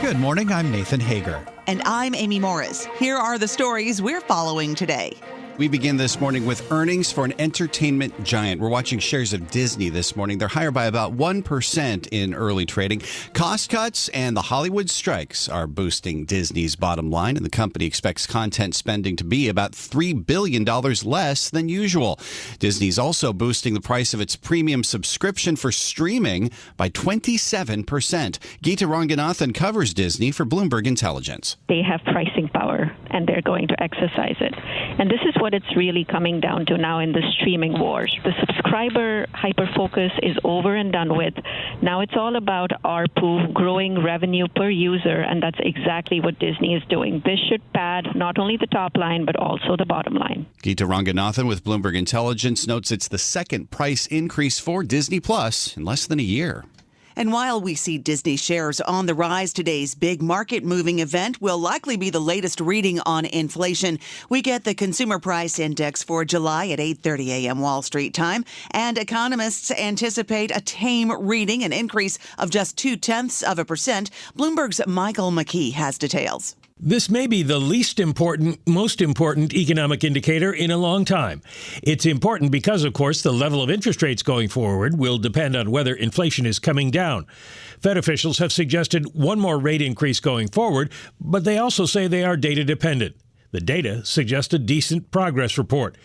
Good morning, I'm Nathan Hager. And I'm Amy Morris. Here are the stories we're following today. We begin this morning with earnings for an entertainment giant. We're watching shares of Disney this morning. They're higher by about 1% in early trading. Cost cuts and the Hollywood strikes are boosting Disney's bottom line, and the company expects content spending to be about $3 billion less than usual. Disney's also boosting the price of its premium subscription for streaming by 27%. Geeta Ranganathan covers Disney for Bloomberg Intelligence. They have pricing power, and they're going to exercise it. And this is what it's really coming down to now in the streaming wars. The subscriber hyper-focus is over and done with. Now it's all about ARPU, growing revenue per user, and that's exactly what Disney is doing. This should pad not only the top line, but also the bottom line. Geeta Ranganathan with Bloomberg Intelligence notes it's the second price increase for Disney Plus in less than a year. And while we see Disney shares on the rise, today's big market-moving event will likely be the latest reading on inflation. We get the Consumer Price Index for July at 8:30 a.m. Wall Street time, and economists anticipate a tame reading, an increase of just 0.2%. Bloomberg's Michael McKee has details. This may be the most important economic indicator in a long time. It's important because, of course, the level of interest rates going forward will depend on whether inflation is coming down. Fed officials have suggested one more rate increase going forward, but they also say they are data dependent. The data suggest a decent progress report.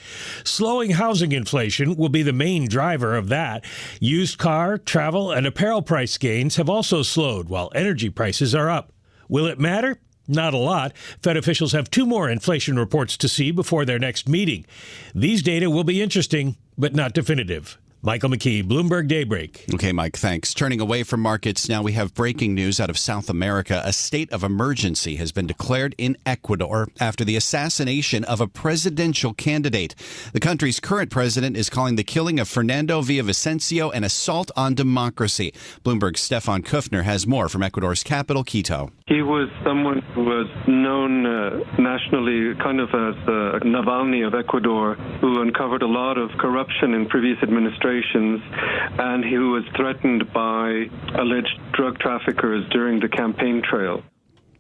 Slowing housing inflation will be the main driver of that. Used car, travel, and apparel price gains have also slowed, while energy prices are up. Will it matter? Not a lot. Fed officials have two more inflation reports to see before their next meeting. These data will be interesting, but not definitive. Michael McKee, Bloomberg Daybreak. Okay, Mike, thanks. Turning away from markets now, we have breaking news out of South America. A state of emergency has been declared in Ecuador after the assassination of a presidential candidate. The country's current president is calling the killing of Fernando Villavicencio an assault on democracy. Bloomberg's Stefan Kufner has more from Ecuador's capital, Quito. He was someone who was known nationally kind of as the Navalny of Ecuador, who uncovered a lot of corruption in previous administrations, and he was threatened by alleged drug traffickers during the campaign trail.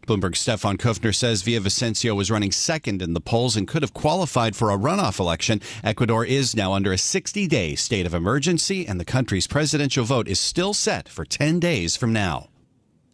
Bloomberg's Stefan Kufner says Villavicencio was running second in the polls and could have qualified for a runoff election. Ecuador is now under a 60-day state of emergency, and the country's presidential vote is still set for 10 days from now.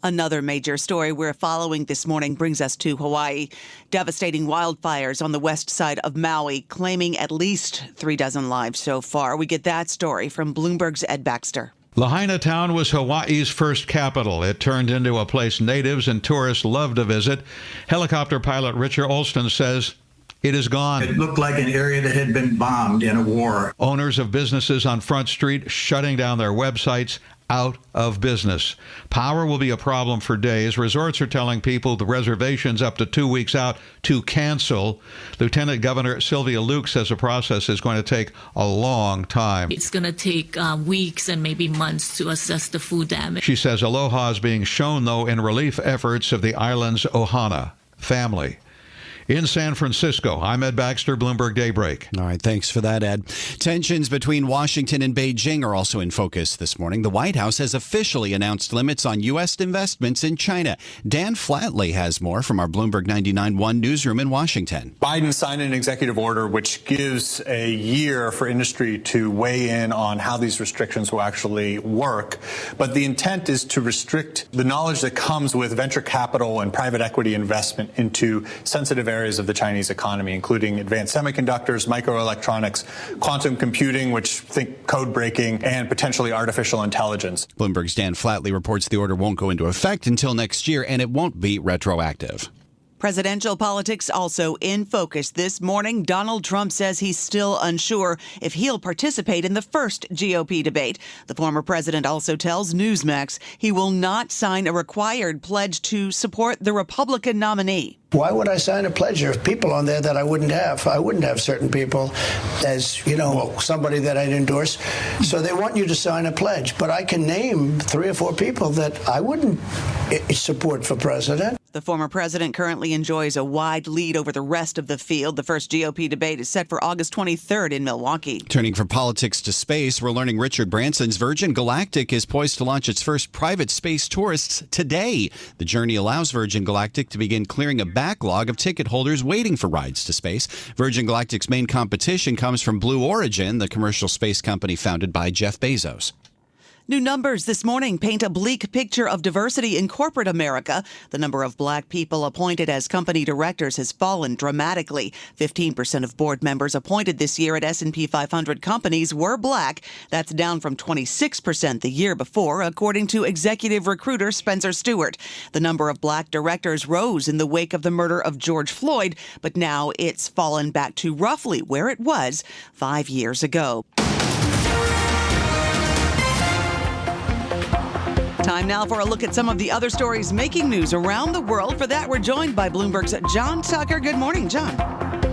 Another major story we're following this morning brings us to Hawaii. Devastating wildfires on the west side of Maui, claiming at least 36 lives so far. We get that story from Bloomberg's Ed Baxter. Lahaina town was Hawaii's first capital. It turned into a place natives and tourists love to visit. Helicopter pilot Richard Olston says it is gone. It looked like an area that had been bombed in a war. Owners of businesses on Front Street shutting down their websites, out of business. Power will be a problem for days. Resorts are telling people the reservations up to 2 weeks out to cancel. Lieutenant Governor Sylvia Luke says the process is going to take a long time. It's going to take weeks and maybe months to assess the food damage. She says aloha is being shown, though, in relief efforts of the island's Ohana family. In San Francisco, I'm Ed Baxter, Bloomberg Daybreak. All right, thanks for that, Ed. Tensions between Washington and Beijing are also in focus this morning. The White House has officially announced limits on U.S. investments in China. Dan Flatley has more from our Bloomberg 99.1 newsroom in Washington. Biden signed an executive order which gives a year for industry to weigh in on how these restrictions will actually work. But the intent is to restrict the knowledge that comes with venture capital and private equity investment into sensitive areas of the Chinese economy, including advanced semiconductors, microelectronics, quantum computing, which think code breaking, and potentially artificial intelligence. Bloomberg's Dan Flatley reports the order won't go into effect until next year, and it won't be retroactive. Presidential politics also in focus this morning. Donald Trump says he's still unsure if he'll participate in the first GOP debate. The former president also tells Newsmax he will not sign a required pledge to support the Republican nominee. Why would I sign a pledge? There's people on there that I wouldn't have. I wouldn't have certain people as, somebody that I'd endorse. So they want you to sign a pledge. But I can name 3 or 4 people that I wouldn't support for president. The former president currently enjoys a wide lead over the rest of the field. The first GOP debate is set for August 23rd in Milwaukee. Turning from politics to space, we're learning Richard Branson's Virgin Galactic is poised to launch its first private space tourists today. The journey allows Virgin Galactic to begin clearing a backlog of ticket holders waiting for rides to space. Virgin Galactic's main competition comes from Blue Origin, the commercial space company founded by Jeff Bezos. New numbers this morning paint a bleak picture of diversity in corporate America. The number of black people appointed as company directors has fallen dramatically. 15% of board members appointed this year at S&P 500 companies were black. That's down from 26% the year before, according to executive recruiter Spencer Stewart. The number of black directors rose in the wake of the murder of George Floyd, but now it's fallen back to roughly where it was 5 years ago. Time now for a look at some of the other stories making news around the world. For that, we're joined by Bloomberg's John Tucker. Good morning, John.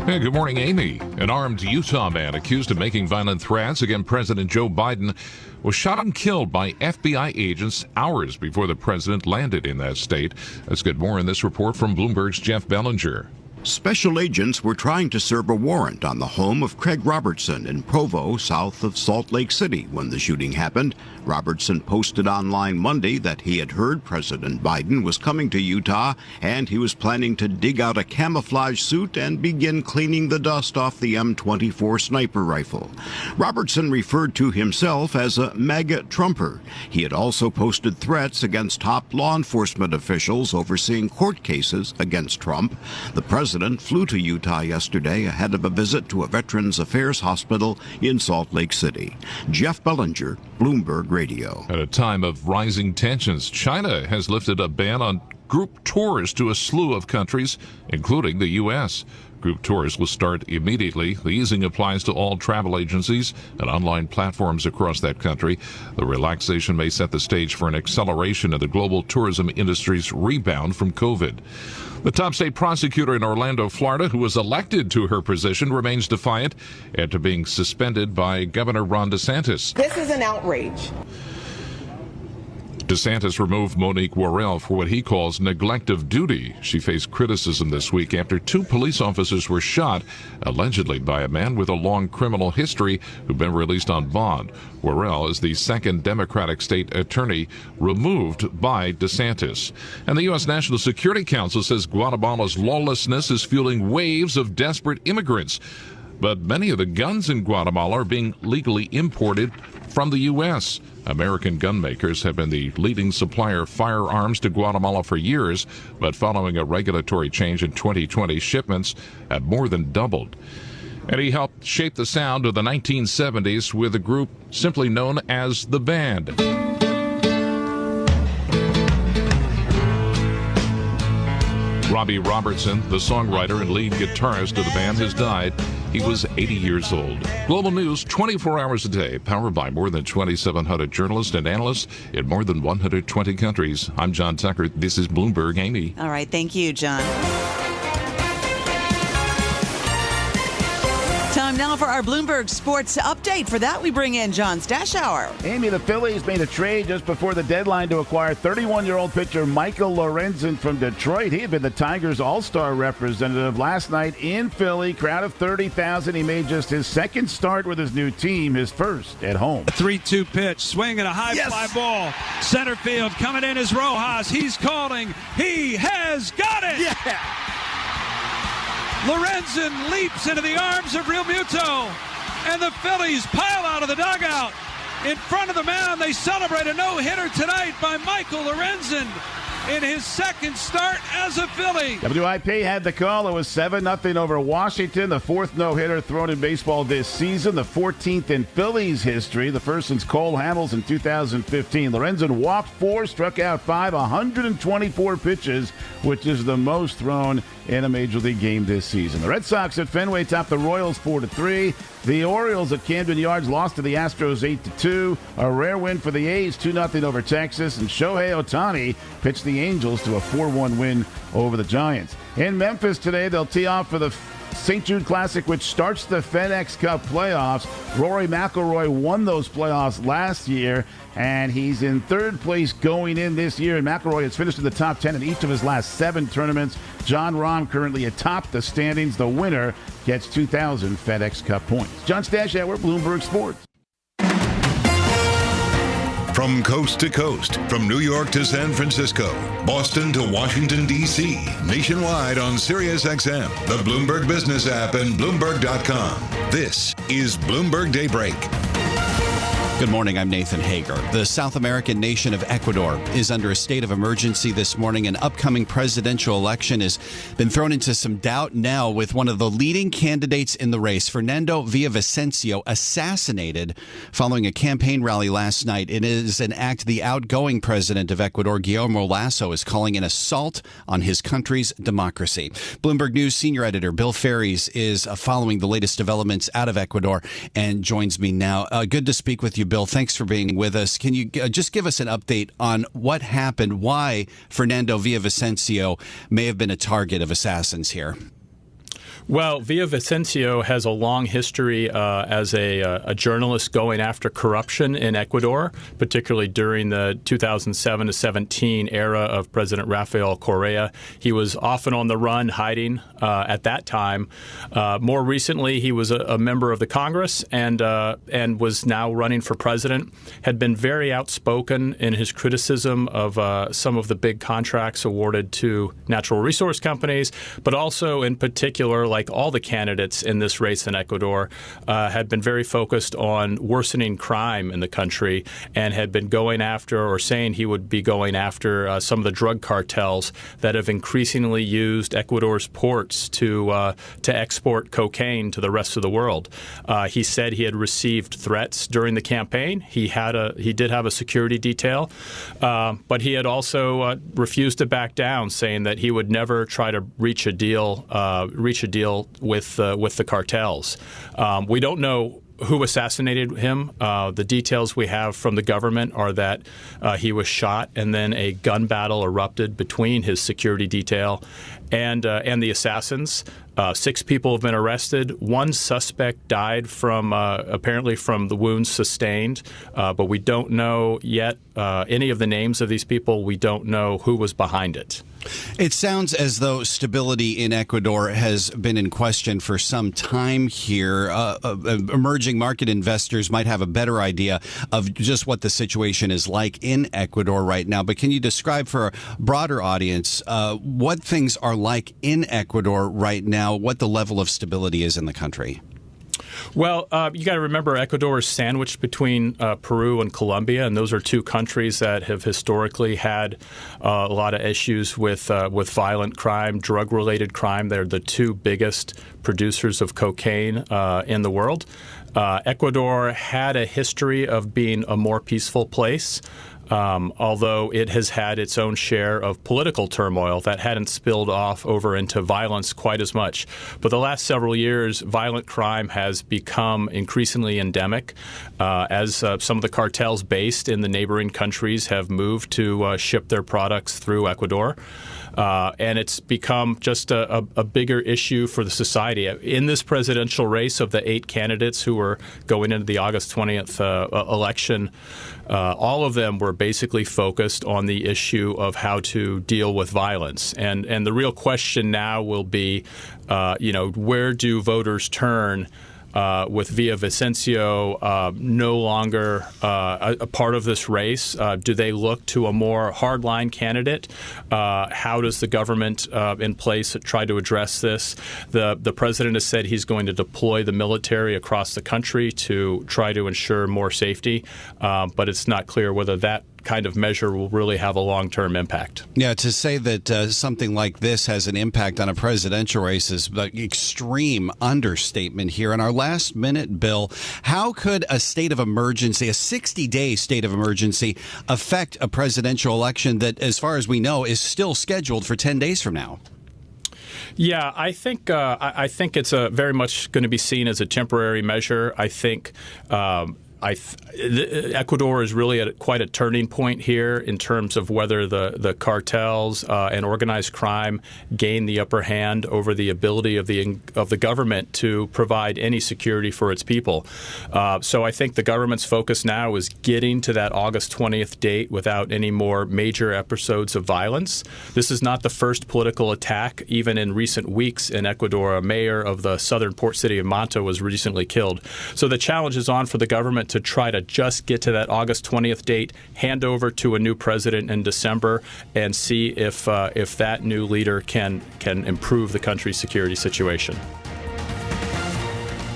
Hey, good morning, Amy. An armed Utah man accused of making violent threats against President Joe Biden was shot and killed by FBI agents hours before the president landed in that state. Let's get more in this report from Bloomberg's Jeff Bellinger. Special agents were trying to serve a warrant on the home of Craig Robertson in Provo, south of Salt Lake City, when the shooting happened. Robertson posted online Monday that he had heard President Biden was coming to Utah, and he was planning to dig out a camouflage suit and begin cleaning the dust off the M24 sniper rifle. Robertson referred to himself as a MAGA Trumper. He had also posted threats against top law enforcement officials overseeing court cases against Trump. The president flew to Utah yesterday ahead of a visit to a Veterans Affairs hospital in Salt Lake City. Jeff Bellinger, Bloomberg Radio. At a time of rising tensions, China has lifted a ban on group tours to a slew of countries, including the U.S. Group tours will start immediately. The easing applies to all travel agencies and online platforms across that country. The relaxation may set the stage for an acceleration of the global tourism industry's rebound from COVID. The top state prosecutor in Orlando, Florida, who was elected to her position, remains defiant after being suspended by Governor Ron DeSantis. This is an outrage. DeSantis removed Monique Worrell for what he calls neglect of duty. She faced criticism this week after 2 police officers were shot, allegedly by a man with a long criminal history who'd been released on bond. Worrell is the second Democratic state attorney removed by DeSantis. And the U.S. National Security Council says Guatemala's lawlessness is fueling waves of desperate immigrants. But many of the guns in Guatemala are being legally imported from the U.S. American gun makers have been the leading supplier of firearms to Guatemala for years, but following a regulatory change in 2020, shipments have more than doubled. And he helped shape the sound of the 1970s with a group simply known as The Band. Robbie Robertson, the songwriter and lead guitarist of the band, has died. He was 80 years old. Global news 24 hours a day, powered by more than 2,700 journalists and analysts in more than 120 countries. I'm John Tucker. This is Bloomberg. Amy. All right. Thank you, John. Time now for our Bloomberg Sports Update. For that, we bring in John Stashower. Amy, the Phillies made a trade just before the deadline to acquire 31-year-old pitcher Michael Lorenzen from Detroit. He had been the Tigers' all-star representative last night in Philly. Crowd of 30,000. He made just his second start with his new team, his first at home. A 3-2 pitch, swing and a high fly ball. Center field, coming in is Rojas. He's calling. He has got it! Yeah! Lorenzen leaps into the arms of Real Muto, and the Phillies pile out of the dugout. In front of the mound, they celebrate a no-hitter tonight by Michael Lorenzen in his second start as a Philly. WIP had the call. It was 7-0 over Washington, the fourth no-hitter thrown in baseball this season, the 14th in Phillies history, the first since Cole Hamels in 2015. Lorenzen walked 4, struck out 5, 124 pitches, which is the most thrown in a Major League game this season. The Red Sox at Fenway topped the Royals 4-3. The Orioles at Camden Yards lost to the Astros 8-2. A rare win for the A's, 2-0 over Texas. And Shohei Ohtani pitched the Angels to a 4-1 win over the Giants. In Memphis today, they'll tee off for the St. Jude Classic, which starts the FedEx Cup playoffs. Rory McIlroy won those playoffs last year, and he's in third place going in this year. And McIlroy has finished in the top 10 in each of his last 7 tournaments. John Rahm currently atop the standings. The winner gets 2,000 FedEx Cup points. John Stashower, Bloomberg Sports. From coast to coast, from New York to San Francisco, Boston to Washington, D.C., nationwide on SiriusXM, the Bloomberg Business app, and Bloomberg.com. This is Bloomberg Daybreak. Good morning, I'm Nathan Hager. The South American nation of Ecuador is under a state of emergency this morning. An upcoming presidential election has been thrown into some doubt now with one of the leading candidates in the race, Fernando Villavicencio, assassinated following a campaign rally last night. It is an act the outgoing president of Ecuador, Guillermo Lasso, is calling an assault on his country's democracy. Bloomberg News senior editor Bill Ferries is following the latest developments out of Ecuador and joins me now. Good to speak with you, Bill. Thanks for being with us. Can you just give us an update on what happened, why Fernando Villavicencio may have been a target of assassins here? Well, Villavicencio has a long history as a journalist going after corruption in Ecuador, particularly during the 2007 to 17 era of President Rafael Correa. He was often on the run, hiding at that time. More recently, he was a member of the Congress and was now running for president. Had been very outspoken in his criticism of some of the big contracts awarded to natural resource companies, but also in particular, like all the candidates in this race in Ecuador, had been very focused on worsening crime in the country and had been going after, or saying he would be going after, some of the drug cartels that have increasingly used Ecuador's ports to export cocaine to the rest of the world. He said he had received threats during the campaign. He did have a security detail, but he had also refused to back down, saying that he would never try to reach a deal with the cartels. We don't know who assassinated him. The details we have from the government are that he was shot, and then a gun battle erupted between his security detail and the assassins. 6 people have been arrested. 1 suspect died apparently from the wounds sustained, but we don't know yet any of the names of these people. We don't know who was behind it. It sounds as though stability in Ecuador has been in question for some time here. Emerging market investors might have a better idea of just what the situation is like in Ecuador right now. But can you describe for a broader audience what things are like in Ecuador right now, what the level of stability is in the country? Well, you got to remember Ecuador is sandwiched between Peru and Colombia, and those are 2 countries that have historically had a lot of issues with violent crime, drug-related crime. They're the 2 biggest producers of cocaine in the world. Ecuador had a history of being a more peaceful place. Although it has had its own share of political turmoil that hadn't spilled off over into violence quite as much. But the last several years, violent crime has become increasingly endemic as some of the cartels based in the neighboring countries have moved to ship their products through Ecuador. And it's become just a bigger issue for the society. In this presidential race, of the 8 candidates who were going into the August 20th election, all of them were basically focused on the issue of how to deal with violence. And the real question now will be, where do voters turn with Villavicencio no longer a part of this race? Do they look to a more hardline candidate? How does the government in place try to address this? The president has said he's going to deploy the military across the country to try to ensure more safety, but it's not clear whether that kind of measure will really have a long-term impact. Yeah, to say that something like this has an impact on a presidential race is an extreme understatement here. In our last minute, Bill, how could a state of emergency, a 60-day state of emergency, affect a presidential election that, as far as we know, is still scheduled for 10 days from now? Yeah, I think it's very much going to be seen as a temporary measure. I think Ecuador is really at quite a turning point here in terms of whether the cartels and organized crime gain the upper hand over the ability of the government to provide any security for its people. So I think the government's focus now is getting to that August 20th date without any more major episodes of violence. This is not the first political attack. Even in recent weeks in Ecuador, a mayor of the southern port city of Manta was recently killed. So the challenge is on for the government to try to just get to that August 20th date, hand over to a new president in December, and see if that new leader can improve the country's security situation.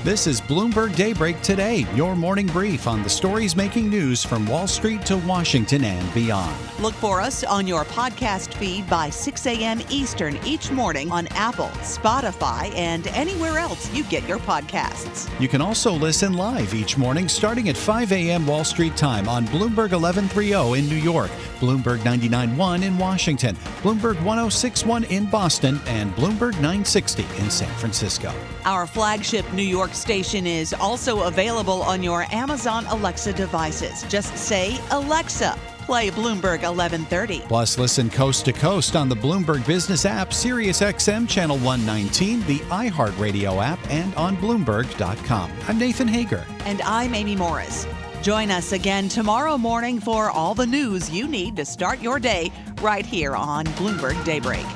This is Bloomberg Daybreak Today, your morning brief on the stories making news from Wall Street to Washington and beyond. Look for us on your podcast feed by 6 a.m. Eastern each morning on Apple, Spotify, and anywhere else you get your podcasts. You can also listen live each morning starting at 5 a.m. Wall Street time on Bloomberg 1130 in New York, Bloomberg 99.1 in Washington, Bloomberg 106.1 in Boston, and Bloomberg 960 in San Francisco. Our flagship New York station is also available on your Amazon Alexa devices. Just say, Alexa, play Bloomberg 1130. Plus, listen coast to coast on the Bloomberg Business app, Sirius XM Channel 119, the iHeartRadio app, and on Bloomberg.com. I'm Nathan Hager. And I'm Amy Morris. Join us again tomorrow morning for all the news you need to start your day right here on Bloomberg Daybreak.